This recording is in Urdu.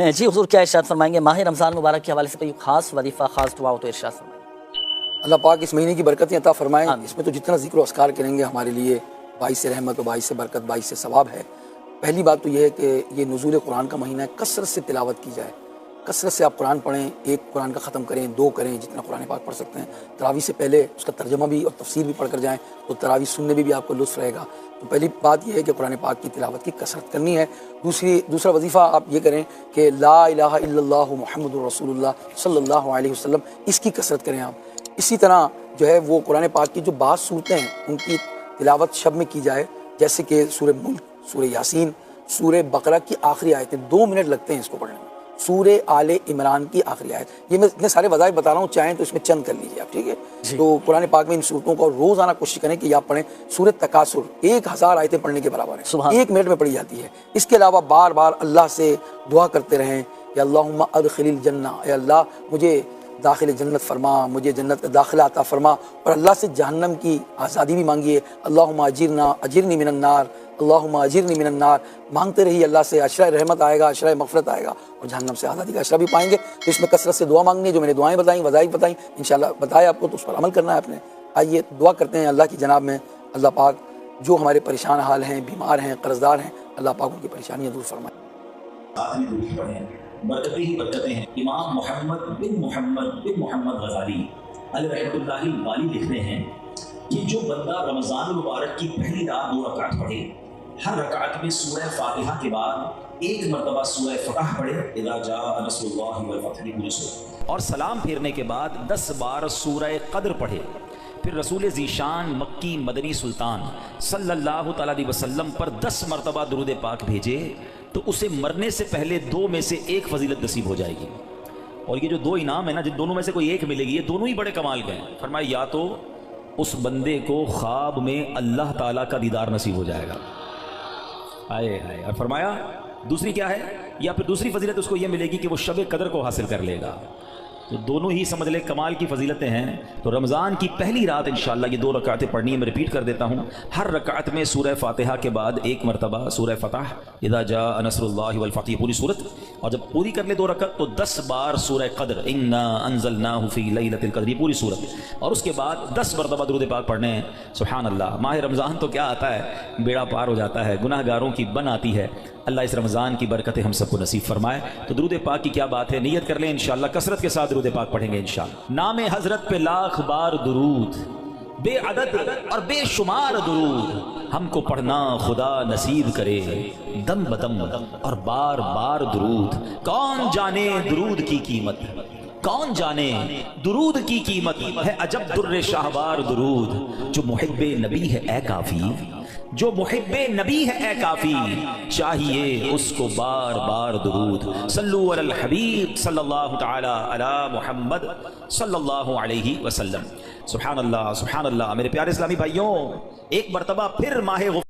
جی حضور کیا ارشاد فرمائیں گے؟ ماہ رمضان مبارک کے حوالے سے کوئی خاص وظیفہ، خاص دعا ہو تو ارشاد فرمائیں۔ اللہ پاک اس مہینے کی برکتیں عطا فرمائیں۔ اس میں تو جتنا ذکر و اذکار کریں گے ہمارے لیے باعث رحمت و باعث برکت، باعث ثواب ہے۔ پہلی بات تو یہ ہے کہ یہ نزول قرآن کا مہینہ ہے، کثرت سے تلاوت کی جائے، کثرت سے آپ قرآن پڑھیں، ایک قرآن کا ختم کریں، 2 کریں، جتنا قرآن پاک پڑھ سکتے ہیں۔ تراویح سے پہلے اس کا ترجمہ بھی اور تفسیر بھی پڑھ کر جائیں تو تراویح سننے میں بھی آپ کو لطف رہے گا۔ تو پہلی بات یہ ہے کہ قرآن پاک کی تلاوت کی کثرت کرنی ہے۔ دوسرا وظیفہ آپ یہ کریں کہ لا الہ الا اللہ محمد رسول اللہ صلی اللہ علیہ وسلم، اس کی کثرت کریں آپ۔ اسی طرح جو ہے وہ قرآن پاک کی جو بعض صورتیں ہیں ان کی تلاوت شب میں کی جائے، جیسے کہ سورہ ملک، سورہ یاسین، سورہ بقرہ کی آخری آیتیں، 2 منٹ لگتے ہیں اس کو پڑھنے میں، سورہ آل عمران کی آخری آیت۔ یہ میں اتنے سارے وظائف بتا رہا ہوں، چاہیں تو اس میں چند کر لیجیے آپ، ٹھیک ہے؟ تو قرآن پاک میں ان صورتوں کو روزانہ کوشش کریں کہ آپ پڑھیں۔ سورہ تکاثر 1000 آیتیں پڑھنے کے برابر ہے، 1 منٹ میں پڑھی جاتی ہے۔ اس کے علاوہ بار بار اللہ سے دعا کرتے رہیں، یا اللہم ادخل الجنہ، اے اللہ مجھے داخل جنت فرما، مجھے جنت کا داخلہ عطا فرما، اور اللہ سے جہنم کی آزادی بھی مانگیے، اللہم اجرنی من النار، اللہم اجرنی من النار، مانگتے رہیے اللہ سے، عشرہ رحمت آئے گا، عشرہ مغفرت آئے گا، اور جہنم سے آزادی کا عشرہ بھی پائیں گے۔ تو اس میں کثرت سے دعا مانگنی ہے، جو میں نے دعائیں بتائیں، وظائف بتائیں، انشاءاللہ بتایا آپ کو، تو اس پر عمل کرنا ہے آپ نے۔ آئیے دعا کرتے ہیں اللہ کی جناب میں، اللہ پاک جو ہمارے پریشان حال ہیں، بیمار ہیں، قرضدار ہیں، اللہ پاک ان کی پریشانیاں دور فرمائے۔ برکتیں ہی برکتیں ہیں۔ امام محمد بن محمد غزالی علیہ رحمۃ اللہ الغالی لکھتے ہیں کہ جو بندہ رمضان المبارک کی پہلی رات 2 رکعت پڑھے، ہر رکعت میں سورہ فاتحہ کے بعد 1 مرتبہ سورہ فتح پڑھے، اذا جاء نصر اللہ والفتح، اور سلام پھیرنے کے بعد 10 بار سورہ قدر پڑھے، پھر رسول ذیشان مکی مدنی سلطان صلی اللہ تعالیٰ علیہ وسلم پر 10 مرتبہ درود پاک بھیجے، تو اسے مرنے سے پہلے 2 میں سے 1 فضیلت نصیب ہو جائے گی۔ اور یہ جو 2 انعام ہیں نا، جن دونوں میں سے کوئی ایک ملے گی، یہ دونوں ہی بڑے کمال کے ہیں۔ فرمایا یا تو اس بندے کو خواب میں اللہ تعالیٰ کا دیدار نصیب ہو جائے گا، آئے آئے، اور فرمایا دوسری کیا ہے، یا پھر دوسری فضیلت اس کو یہ ملے گی کہ وہ شب قدر کو حاصل کر لے گا۔ تو دونوں ہی سمجھ لے کمال کی فضیلتیں ہیں۔ تو رمضان کی پہلی رات انشاءاللہ یہ 2 رکعتیں پڑھنی ہے، میں ریپیٹ کر دیتا ہوں۔ ہر رکعت میں سورہ فاتحہ کے بعد 1 مرتبہ سورہ فتح، اذا جاء نصر اللہ والفتح، پوری صورت، اور جب پوری کر لے 2 رکعت تو 10 بار سورہ قدر، انا انزلناہ فی لیلۃ القدر، یہ پوری صورت، اور اس کے بعد 10 مرتبہ درود پاک پڑھنے ہیں۔ سبحان اللہ، ماہ رمضان تو کیا آتا ہے، بیڑا پار ہو جاتا ہے، گناہ گاروں کی بن آتی ہے۔ اللہ اس رمضان کی برکتیں ہم سب کو نصیب فرمائے۔ تو درود پاک کی کیا بات ہے، نیت کر لیں انشاءاللہ کثرت کے ساتھ درود پاک پڑھیں گے انشاءاللہ۔ نام حضرت پہ لاکھ بار درود، بے عدد اور بے شمار درود، ہم کو پڑھنا خدا نصیب کرے، دم بدم اور بار بار درود۔ کون جانے درود کی قیمت، کون جانے درود کی قیمت ہے، عجب در شاہوار درود، جو محب نبی ہے اے کافی، جو محب نبی ہے اے کافی، چاہیے اس کو بار بار درود۔ صلو علی الحبیب صلی اللہ تعالی علی محمد صلی اللہ علیہ وسلم۔ سبحان اللہ، سبحان اللہ۔ میرے پیارے اسلامی بھائیوں، ایک مرتبہ پھر ماہ